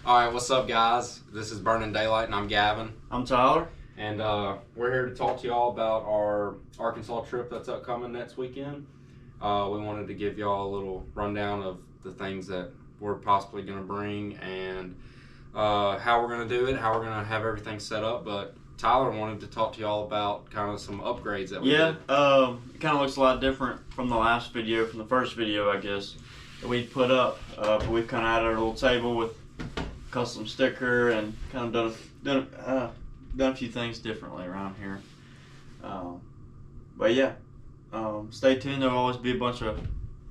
Alright, what's up, guys? This is Burning Daylight, and I'm Gavin. I'm Tyler. And we're here to talk to y'all about our Arkansas trip that's upcoming next weekend. We wanted to give y'all a little rundown of the things that we're possibly going to bring and how we're going to do it, how we're going to have everything set up. But Tyler wanted to talk to y'all about kind of some upgrades that we did. It kind of looks a lot different from the last video, from the first video, I guess, that we put up. But we've kind of added our little table with custom sticker and kind of done a few things differently around here. But yeah, stay tuned. There'll always be a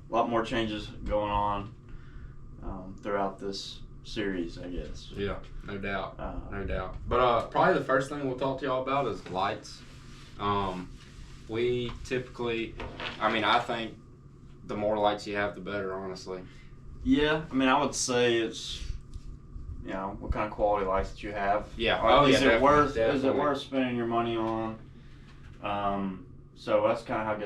lot more changes going on throughout this series, I guess. Yeah, no doubt. But probably the first thing we'll talk to y'all about is lights. We typically, I think the more lights you have, the better, honestly. Yeah, I would say it's, what kind of quality lights that you have. Yeah. Is it worth definitely. spending your money on? So that's kind of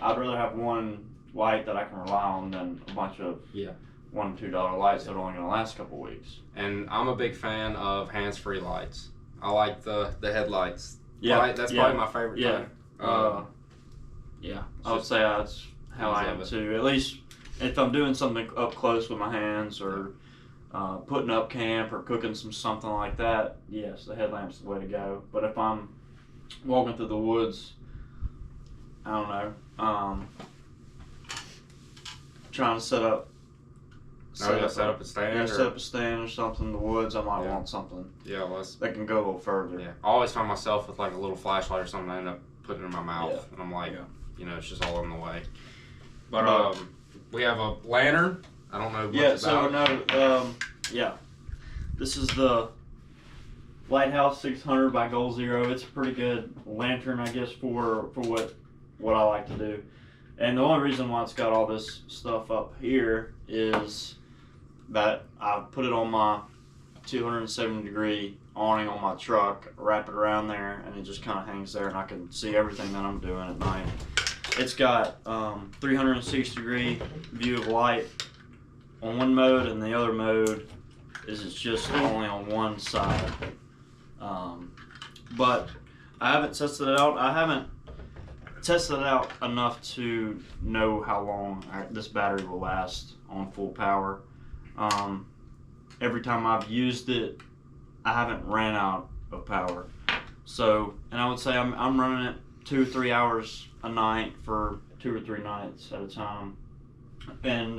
I'd rather have one light that I can rely on than a bunch of $1 or $2 lights that are only going to last a couple weeks. And I'm a big fan of hands-free lights. I like the headlights. Yeah, that's probably my favorite thing. I would say that's how I am too. At least if I'm doing something up close with my hands or putting up camp or cooking something like that, yes, the headlamp's the way to go. But if I'm walking through the woods, I don't know, trying to set up Set up a stand. set up a stand or something in the woods, I might want something that can go a little further. Yeah, I always find myself with like a little flashlight or something. I end up putting it in my mouth, and I'm like, it's just all in the way. But we have a lantern. I don't know much about. This is the Lighthouse 600 by Goal Zero. It's a pretty good lantern, I guess, for what I like to do. And the only reason why it's got all this stuff up here is that I put it on my 270-degree awning on my truck, wrap it around there, and it just kind of hangs there, and I can see everything that I'm doing at night. It's got 360-degree view of light on one mode, and the other mode is it's just only on one side. But I haven't tested it out. I haven't tested it out enough to know how long this battery will last on full power. Every time I've used it, I haven't ran out of power. So, and I would say I'm running it 2 or 3 hours a night for 2 or 3 nights at a time. And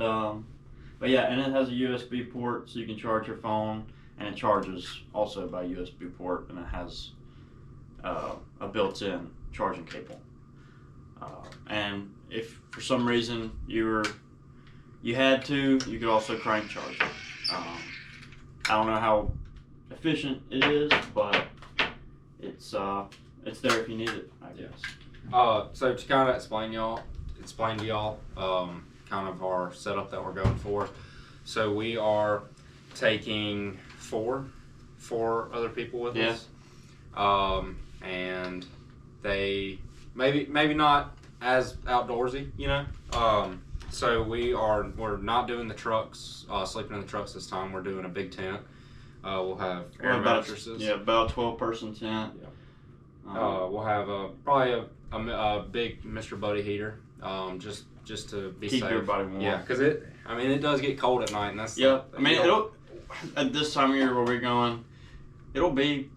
but yeah, and it has a USB port so you can charge your phone, and it charges also by USB port, and it has a built-in charging cable. And if for some reason you had to, you could also crank charge it. I don't know how efficient it is, but it's there if you need it, I guess. So to kind of explain to y'all kind of our setup that we're going for. So we are taking four other people with us. And they maybe not as outdoorsy, So we're not doing the trucks, sleeping in the trucks this time. We're doing a big tent. We'll have air mattresses. About a 12-person tent. We'll have probably a big Mr. Buddy heater, just to be keep safe. Everybody warm. Yeah, because it does get cold at night, and that's it'll at this time of year where we're going, it'll be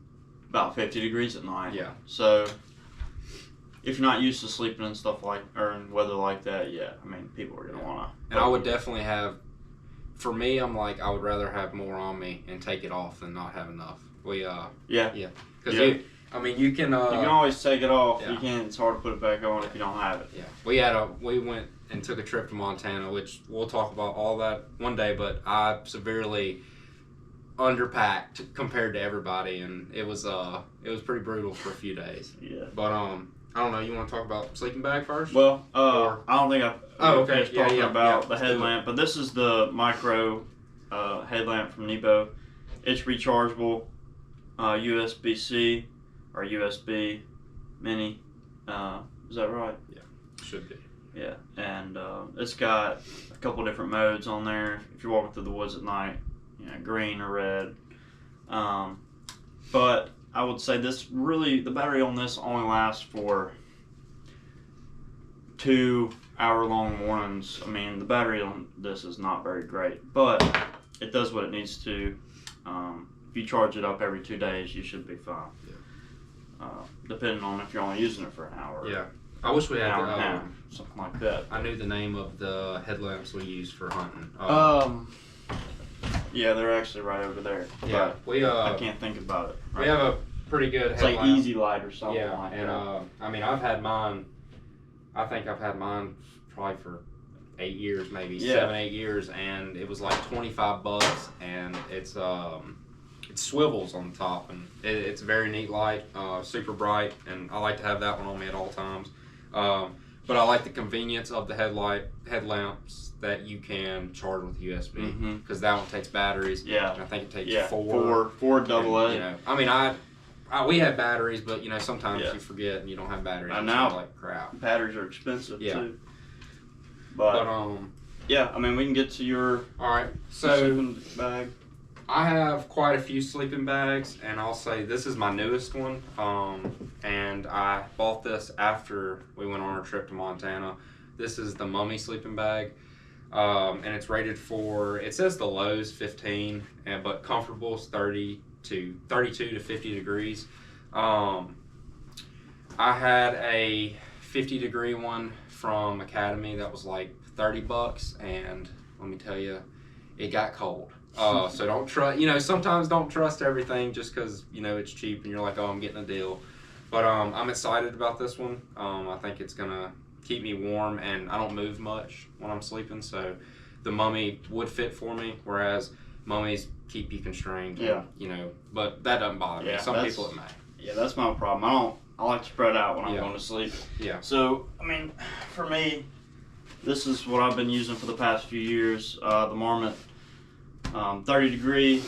about 50 degrees at night. Yeah. So if you're not used to sleeping and stuff or in weather like that, people are gonna wanna. And I would definitely have. For me, I'm like I would rather have more on me and take it off than not have enough. Because you can. You can always take it off. Yeah. You can't. It's hard to put it back on if you don't have it. Yeah. We went and took a trip to Montana, which we'll talk about all that one day. But I severely underpacked compared to everybody, and it was pretty brutal for a few days. Yeah. But I don't know. You want to talk about sleeping bag first? Well, I don't think I've finished talking about the Let's headlamp, but this is the micro headlamp from Nebo. It's rechargeable, USB-C or USB Mini. Is that right? Yeah, should be. Yeah, and it's got a couple different modes on there. If you're walking through the woods at night, green or red. But I would say the battery on this only lasts for 2-hour-long mornings. I mean, the battery on this is not very great, but it does what it needs to. If you charge it up every 2 days, you should be fine. Yeah. Depending on if you're only using it for an hour. Yeah. I wish we had An hour and a half, something like that. I knew the name of the headlamps we use for hunting. Yeah, they're actually right over there. Yeah, but I can't think about it. We have a pretty good It's headlamp. like Easy Light or something Yeah, like and that. I mean, I've had mine. I think I've had mine probably for 8 years, maybe 7-8 years, and it was like $25, and it swivels on the top, and it's a very neat light, super bright, and I like to have that one on me at all times. But I like the convenience of the headlamps that you can charge with USB, because that one takes batteries. Yeah, and I think it takes four double A. You know, I mean, we have batteries, but you know, sometimes you forget and you don't have batteries. And now, like crap. Batteries are expensive too. But yeah, I mean, we can get to your all right. So sleeping bag. I have quite a few sleeping bags, and I'll say this is my newest one. And I bought this after we went on our trip to Montana. This is the Mummy sleeping bag, and it's rated for. It says the low is 15, but comfortable is 32 to 50 degrees. I had a 50-degree one from Academy that was like $30, and let me tell you, it got cold. So don't trust. You know, sometimes don't trust everything just because you know it's cheap and you're like, oh, I'm getting a deal. But I'm excited about this one. I think it's gonna keep me warm, and I don't move much when I'm sleeping, so the Mummy would fit for me, whereas Mummies keep you constrained. Yeah. And, you know, but that doesn't bother me. Some people it may. Yeah, that's my problem. I like to spread out when I'm going to sleep. Yeah. So, I mean, for me, this is what I've been using for the past few years. The Marmot 30 degree.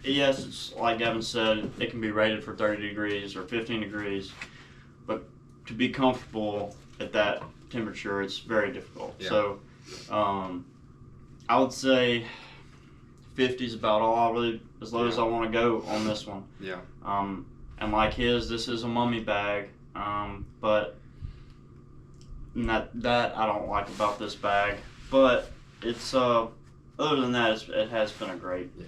Yes, it's like Evan said, it can be rated for 30 degrees or 15 degrees, but to be comfortable at that temperature, it's very difficult. Yeah. So, I would say 50 is about all as low as I want to go on this one. Yeah. And like his, this is a Mummy bag, but that I don't like about this bag. But it's other than that, it has been a great. Yeah.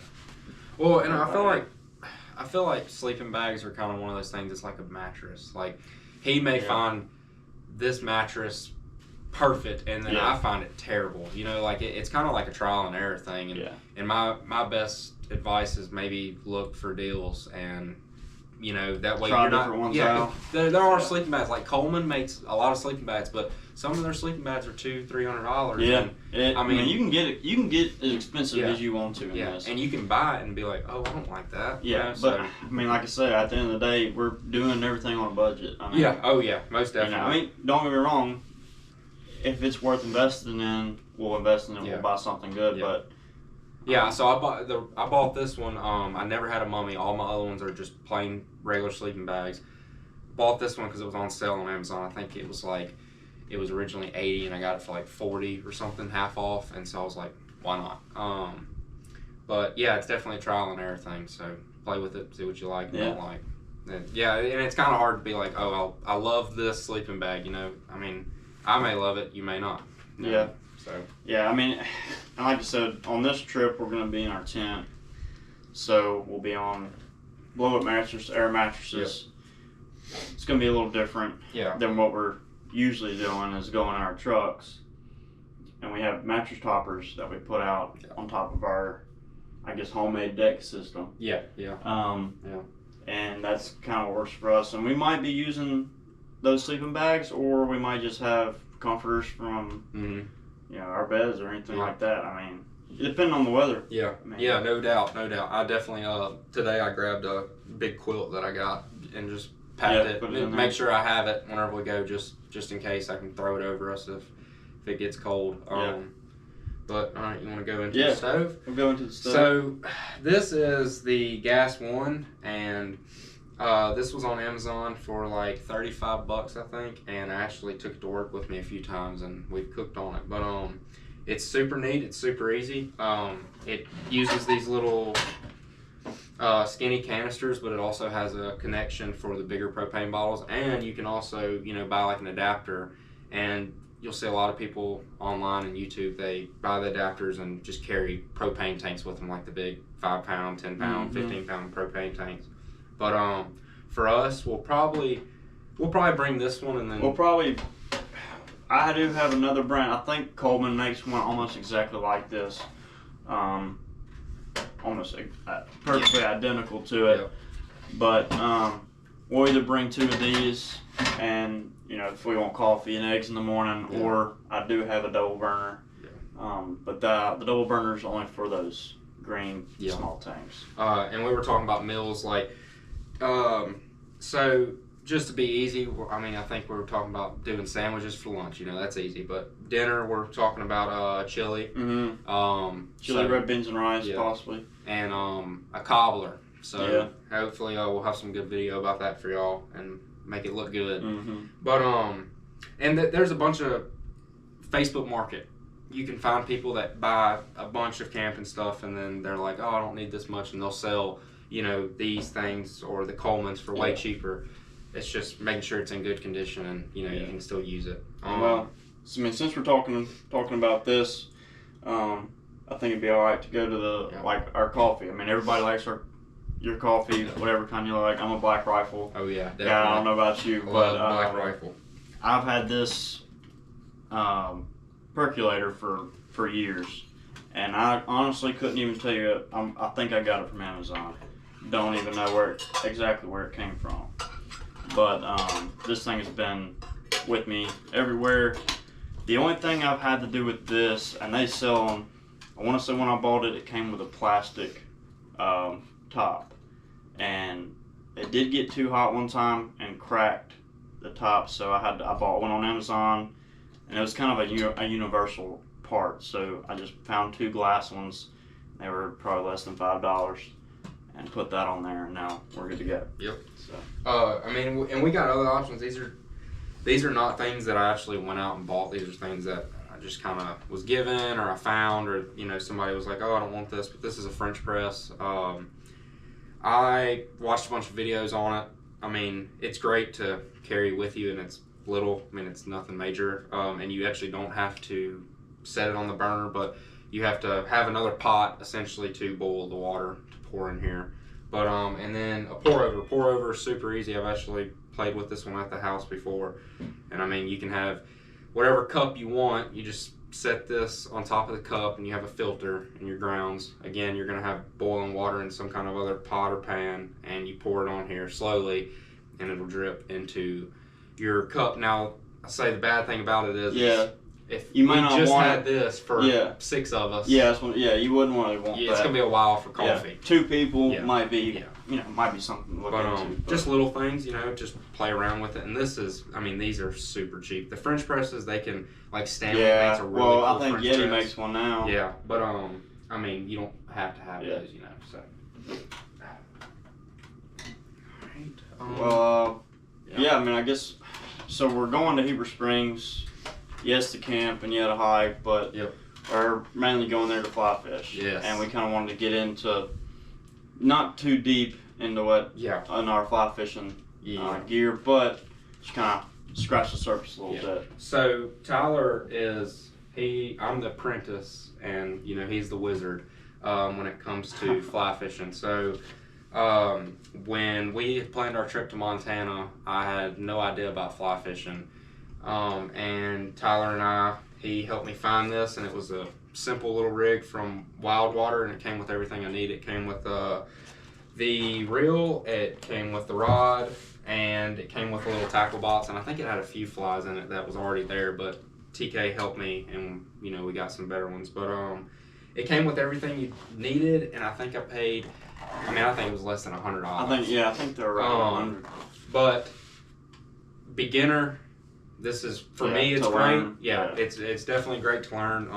Well, and I feel like sleeping bags are kind of one of those things. It's like a mattress. Like he may find this mattress perfect, and then I find it terrible. You know, like it's kind of like a trial and error thing. And, and my best advice is maybe look for deals, and you know that way you're not. Ones out. There are sleeping bags. Like Coleman makes a lot of sleeping bags, but some of their sleeping bags are $200-$300. Yeah, and, I mean you can get it. You can get as expensive as you want to. In this. And you can buy it and be like, oh, I don't like that. Yeah, but I mean, like I say, at the end of the day, we're doing everything on a budget. I mean, most definitely. You know, I mean, don't get me wrong. If it's worth investing in, we'll invest in it. We'll buy something good, but. Yeah, so I bought this one. I never had a Mummy. All my other ones are just plain regular sleeping bags. Bought this one because it was on sale on Amazon. I think it was originally $80 and I got it for like $40 or something, half off. And so I was like, why not? But yeah, it's definitely a trial and error thing. So play with it, see what you like and don't like. And it's kind of hard to be like, oh, I love this sleeping bag. You know, I mean, I may love it, you may not. Yeah. So. Yeah, I mean, like I said, on this trip we're going to be in our tent, so we'll be on blow-up mattresses, air mattresses. Yep. It's going to be a little different than what we're usually doing is going in our trucks, and we have mattress toppers that we put out on top of our, I guess, homemade deck system. Yeah. And that's kind of what works for us, and we might be using those sleeping bags, or we might just have comforters from our beds or anything like that. I mean, depending on the weather. Yeah, no doubt. I definitely today I grabbed a big quilt that I got and just packed it make sure I have it whenever we go, just in case I can throw it over us if it gets cold. But all right, you want to go into the stove? We'll go into the stove. So this is the gas one, and this was on Amazon for like $35, I think, and I actually took it to work with me a few times, and we've cooked on it. But It's super neat. It's super easy. It uses these little skinny canisters, but it also has a connection for the bigger propane bottles, and you can also, buy like an adapter, and you'll see a lot of people online and YouTube, they buy the adapters and just carry propane tanks with them, like the big 5-pound, 10-pound, 15-pound propane tanks. But for us, we'll probably bring this one, and then I do have another brand. I think Coleman makes one almost exactly like this. Almost perfectly identical to it. Yep. But we'll either bring 2 of these, and if we want coffee and eggs in the morning, or I do have a double burner. Yeah. But the double burner is only for those green small tanks. And we were talking about meals, like, so just to be easy, I think we were talking about doing sandwiches for lunch. That's easy. But dinner, we're talking about chili. Mm-hmm. Chili, red beans and rice, possibly. And a cobbler. So hopefully we'll have some good video about that for y'all and make it look good. Mm-hmm. But and there's a bunch of Facebook Market. You can find people that buy a bunch of camping stuff, and then they're like, oh, I don't need this much, and they'll sell these things or the Colemans for way cheaper. It's just making sure it's in good condition, and you can still use it. Well, since we're talking about this, I think it'd be all right to go to our coffee. Everybody likes your coffee, whatever kind you like. I'm a Black Rifle. Oh yeah, definitely. Yeah, I don't know about you, but Black Rifle. I've had this percolator for years, and I honestly couldn't even tell you. I think I got it from Amazon. Don't even know exactly where it came from. But this thing has been with me everywhere. The only thing I've had to do with this, and they sell them, I want to say when I bought it, it came with a plastic top. And it did get too hot one time and cracked the top, so I bought one on Amazon, and it was kind of a universal part. So I just found 2 glass ones. They were probably less than $5. And put that on there, and now we're good to go. Yep. So. And we got other options. These are not things that I actually went out and bought. These are things that I just kind of was given, or I found, or somebody was like, oh, I don't want this, but this is a French press. I watched a bunch of videos on it. It's great to carry with you, and it's little. It's nothing major, and you actually don't have to set it on the burner, but you have to have another pot essentially to boil the water to pour in here. But and then a pour over is super easy. I've actually played with this one at the house before, and you can have whatever cup you want. You just set this on top of the cup, and you have a filter in your grounds. Again, you're gonna have boiling water in some kind of other pot or pan, and you pour it on here slowly, and it'll drip into your cup. Now, I say the bad thing about it is if you might not just had this for 6 of us. You wouldn't want that. It's gonna be a while for coffee. 2 people might be, might be something to look into. Just little things, just play around with it. And this is, these are super cheap. The French presses, they can, like Stanley makes a really cool I think French Yeti press. makes one now. Yeah, but you don't have to have those, so. Alright. I guess, so we're going to Heber Springs. Yes, to camp and to hike, but we're mainly going there to fly fish. Yes. And we kind of wanted to get into, not too deep into what in our fly fishing gear, but just kind of scratch the surface a little bit. So Tyler I'm the apprentice, and he's the wizard when it comes to fly fishing. So when we planned our trip to Montana, I had no idea about fly fishing. And Tyler and he helped me find this, and it was a simple little rig from Wild Water, and it came with everything I need. It came with the reel, it came with the rod, and it came with a little tackle box, and I think it had a few flies in it that was already there, but TK helped me, and we got some better ones. But it came with everything you needed, and I think I paid, I think it was less than $100. I think they're around 100. But beginner, this is, for me, it's great. It's definitely great to learn.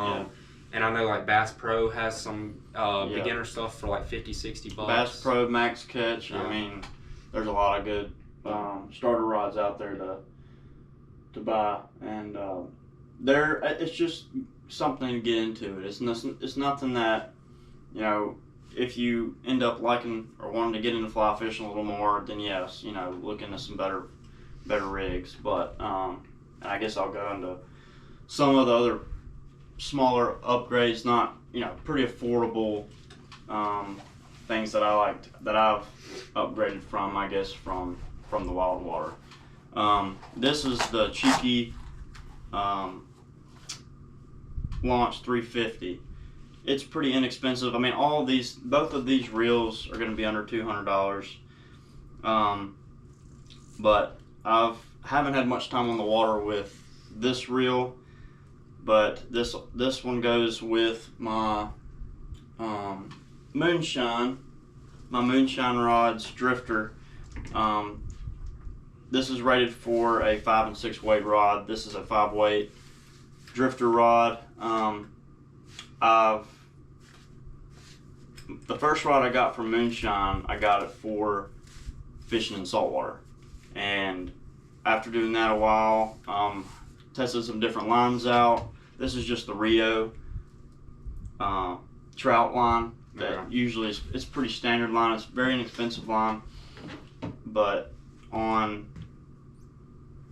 And I know like Bass Pro has some beginner stuff for like $50-$60. Bass Pro, Max Catch. There's a lot of good starter rods out there to buy, and it's just something to get into it. It's nothing that, you know, if you end up liking or wanting to get into fly fishing a little more, then yes, you know, look into some better rigs. But I guess I'll go into some of the other smaller upgrades, not, you know, pretty affordable things that I've upgraded from, I guess, from the Wild Water. This is the Cheeky Launch 350. It's pretty inexpensive. I mean, both of these reels are going to be under $200. But haven't had much time on the water with this reel, but this one goes with my Moonshine rods drifter. This is rated for a 5 and 6 weight rod. This is a 5 weight drifter rod. The first rod I got from Moonshine, I got it for fishing in saltwater, and after doing that a while, tested some different lines out. This is just the Rio trout line that usually it's pretty standard line. It's a very inexpensive line, but on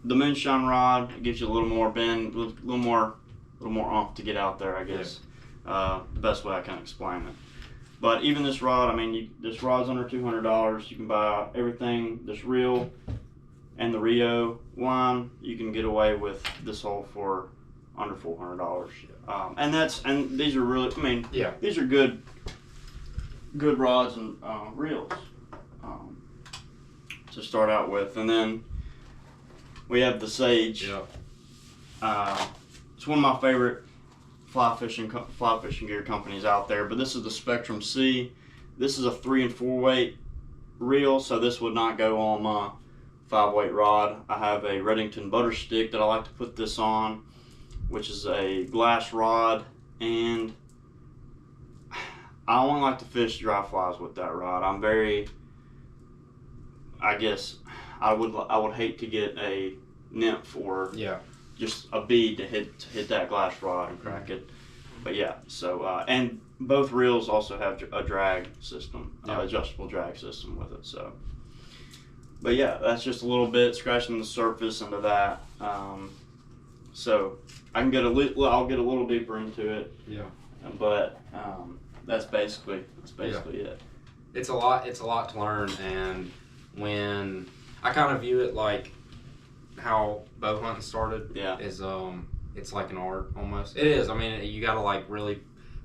the Moonshine rod, it gives you a little more bend, a little more oomph to get out there, I guess. The best way I can explain it. But even this rod, I mean, this rod's under $200. You can buy everything, this reel and the Rio line. You can get away with this whole for under $400. And these are really, I mean, these are good rods and reels to start out with. And then we have the Sage. It's one of my favorite fly fishing gear companies out there, but this is the Spectrum C. This is a 3 and 4 weight reel, so this would not go on my 5 weight rod. I have a Redington butter stick that I like to put this on, which is a glass rod, and I only like to fish dry flies with that rod. I guess I would hate to get a nymph or just a bead to hit that glass rod and crack it. But yeah, so and both reels also have a drag system, adjustable drag system with it. So, but yeah, that's just a little bit scratching the surface into that. So I can I'll get a little deeper into it. But that's basically it. It's a lot to learn, and when I kind of view it like how bow hunting started, is it's like an art almost. It is. I mean, you got to like really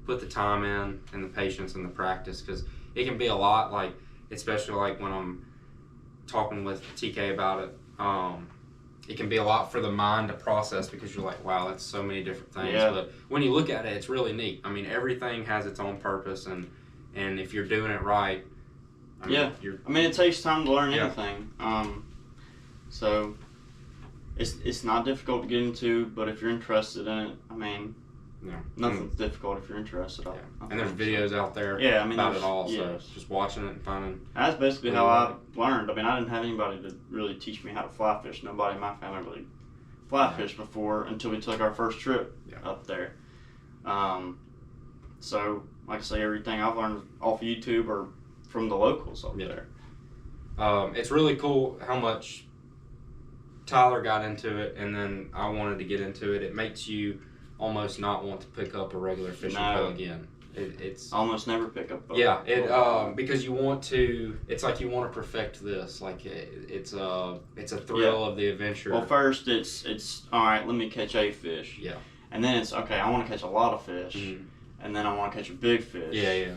put the time in and the patience and the practice, because it can be a lot. Like, especially like when I'm talking with TK about it, it can be a lot for the mind to process, because you're like, wow, that's so many different things. But when you look at it, it's really neat. I mean, everything has its own purpose, and if you're doing it right, I mean, it takes time to learn anything. So it's not difficult to get into, but if you're interested in it, I mean, nothing's difficult if you're interested. And there's videos out there about it all, so just watching it and finding. That's basically how I learned. I mean, I didn't have anybody to really teach me how to fly fish. Nobody in my family really fly fished before until we took our first trip up there. So, like I say, everything I've learned off YouTube or from the locals up there. It's really cool how much Tyler got into it, and then I wanted to get into it. It makes you almost not want to pick up a regular fishing pole again. It's almost never pick up. Because you want to. It's like you want to perfect this. Like it's a thrill of the adventure. Well, first it's all right. Let me catch a fish. And then it's okay. I want to catch a lot of fish. And then I want to catch a big fish.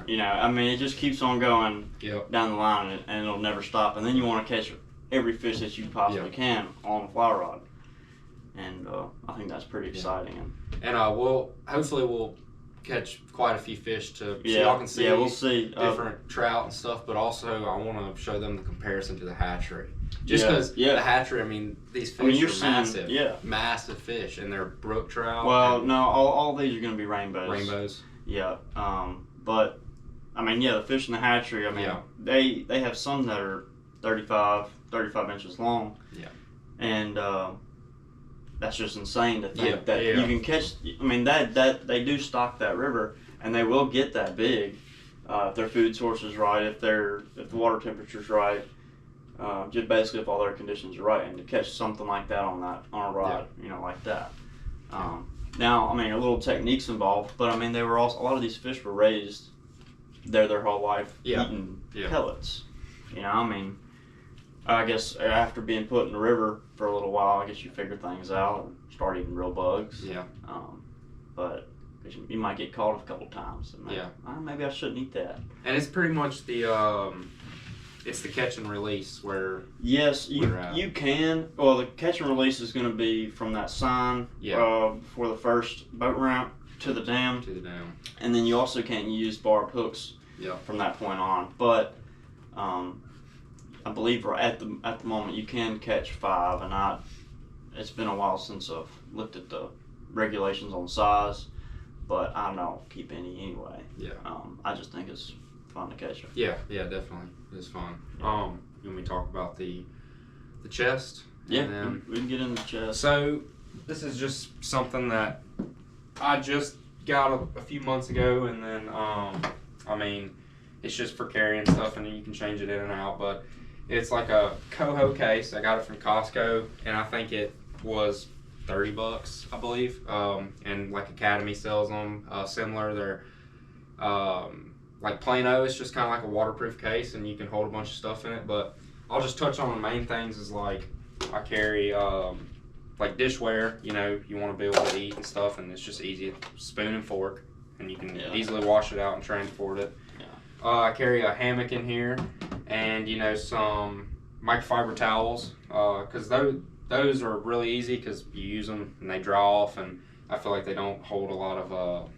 You know, I mean, it just keeps on going down the line, and it'll never stop. And then you want to catch every fish that you possibly can on the fly rod. And I think that's pretty exciting. And hopefully we'll catch quite a few fish so y'all can see. We'll see different trout and stuff. But also I want to show them the comparison to the hatchery. Just because the hatchery, I mean, these fish are massive, massive fish, and they're brook trout. Well, no, all these are going to be rainbows. Rainbows. Yeah, but I mean, the fish in the hatchery, I mean, they have some that are 35 inches long. And that's just insane to think Yeah, you can catch. I mean, that they do stock that river, and they will get that big if their food source is right, if the water temperature's right, just basically if all their conditions are right, and to catch something like that on a rod, like that. Now, I mean, a little techniques involved, but I mean, they were also, a lot of these fish were raised there their whole life eating pellets. I mean, I guess after being put in the river for a little while, I guess you figure things out and start eating real bugs. Yeah. But you might get caught a couple times. And maybe I shouldn't eat that. And it's pretty much it's the catch and release where. Yes, you can. Well, the catch and release is going to be from that sign before the first boat ramp to the dam. And then you also can't use barb hooks from that point on. But I believe at the moment you can catch 5, and it's been a while since I've looked at the regulations on size, but I don't keep any anyway. Yeah. I just think it's fun to catch them. Yeah, definitely, it's fun. When we talk about the chest, we can get in the chest. So this is just something that I just got a few months ago, and then I mean, it's just for carrying stuff, and then you can change it in and out, but. It's like a coho case. I got it from Costco, and I think it was $30, I believe. And like Academy sells them similar. They're like Plano. It's just kind of like a waterproof case, and you can hold a bunch of stuff in it. But I'll just touch on the main things. Is like I carry like dishware. You want to be able to eat and stuff, and it's just easy. Spoon and fork, and you can easily wash it out and transport it. I carry a hammock in here, and some microfiber towels, because those are really easy because you use them and they dry off, and I feel like they don't hold a lot of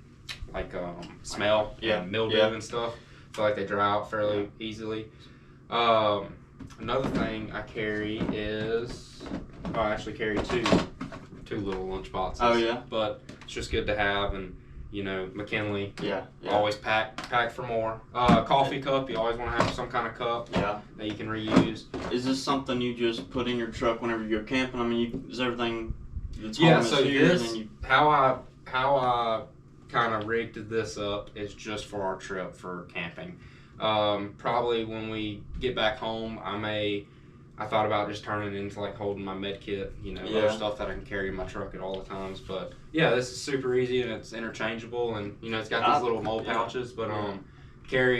smell and mildew and stuff. I feel like they dry out fairly easily. Another thing I carry is I actually carry two little lunch boxes. Oh yeah, but it's just good to have. And McKinley. Yeah. Always pack for more. Coffee cup. You always want to have some kind of cup. Yeah. That you can reuse. Is this something you just put in your truck whenever you go camping? I mean, is everything that's so this how I kind of rigged this up is just for our trip for camping. Probably when we get back home, I thought about just turning it into like holding my med kit, other stuff that I can carry in my truck at all the times. But yeah, this is super easy and it's interchangeable, and it's got these little mole pouches. But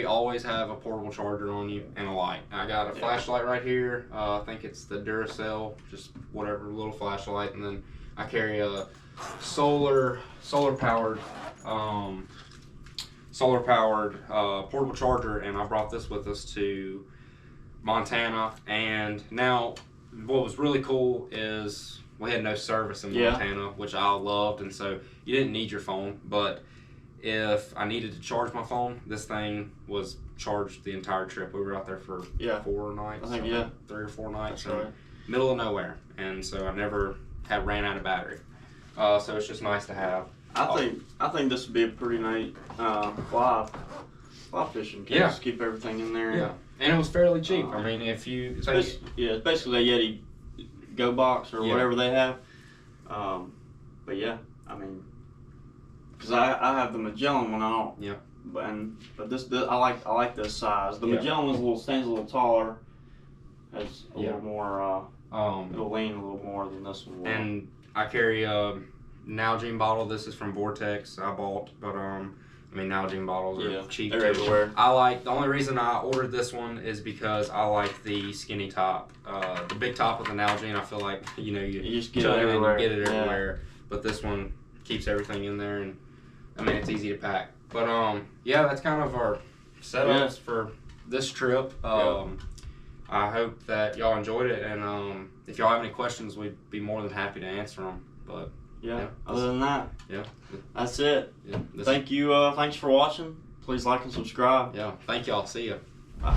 always have a portable charger on you and a light. I got a flashlight right here. I think it's the Duracell, just whatever little flashlight, and then I carry a solar powered portable charger, and I brought this with us to Montana. And now what was really cool is we had no service in Montana, which I loved, and so you didn't need your phone, but if I needed to charge my phone, this thing was charged the entire trip. We were out there for 4 nights, 3 or 4 nights. That's right. Middle of nowhere, and so I never ran out of battery. So it's just nice to have. I think this would be a pretty nice fly fishing case. Yeah. Keep everything in there. Yeah, and it was fairly cheap. I mean, if you it's basically a Yeti Go Box or whatever they have. But yeah, I mean, because I have the Magellan one. I don't. Yeah. But this I like this size. The Magellan stands a little taller. Has a little more. It'll lean a little more than this one will. And I carry a Nalgene bottle. This is from Vortex. I bought, but Nalgene bottles are cheap. They're everywhere. The only reason I ordered this one is because I like the skinny top. The big top with the Nalgene, I feel like you just get it everywhere. Get it everywhere. But this one keeps everything in there, and it's easy to pack. But that's kind of our setups for this trip. I hope that y'all enjoyed it, and if y'all have any questions, we'd be more than happy to answer them. But other than that, that's it. Yeah, thank you. Thanks for watching. Please like and subscribe. Yeah, thank y'all. See ya. Bye.